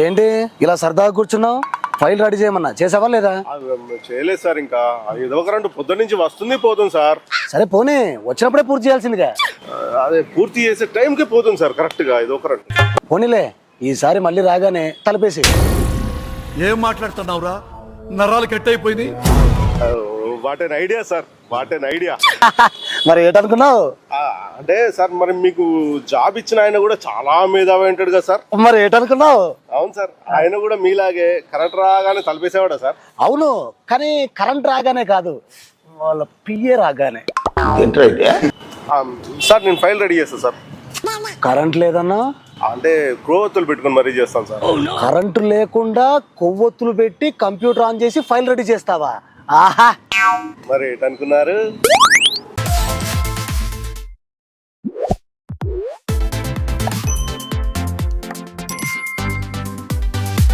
ఏంటి ఇలా సరదాగా కూర్చున్నావు? ఫైల్ రెడీ చేయమన్నా చేసావా లేదా? చేయలేదు సార్. ఇంకా ఏదో కరెంట్ పొద్దున్న నుంచి వస్తుంది పోతుంది సార్. సరే పోనీ, వచ్చినప్పుడే పూర్తి చేయాల్సిందిగా. అదే పూర్తి చేసే టైంకి పోతుంది సార్ కరెక్ట్ గా. ఏదో కరెంట్ పోనీలే, ఈసారి మళ్ళీ రాగానే తలపేసి. ఏం మాట్లాడుతున్నావురా? నరాలు కట్ అయిపోయింది. వాటెన్ ఐడియా సార్, వాటెన్ ఐడియా. మరి ఏటనుకున్నావు? అంటే సార్ మరి మీకు జాబ్ ఇచ్చిన ఆయన కూడా చాలా మేధావి అంటాడు కదా సార్. మరి ఏటనుకున్నావు? అవును సార్, ఆయన కూడా మీలాగే కరెంట్ రాగానే తలపేసేవాడా సార్? అవును, కానీ కరెంట్ రాగానే కాదు, వాళ్ళ పిఏ రాగానే. సార్ నేను ఫైల్ రెడీ చేస్తాను సార్. కరెంట్ లేదన్నా? అంటే క్రోవత్తులు పెట్టుకుని మరీ చేస్తాను సార్. కరెంటు లేకుండా కొవ్వొత్తులు పెట్టి కంప్యూటర్ ఆన్ చేసి ఫైల్ రెడీ చేస్తావా? ఆహా, మరి ఏంటనుకున్నారు?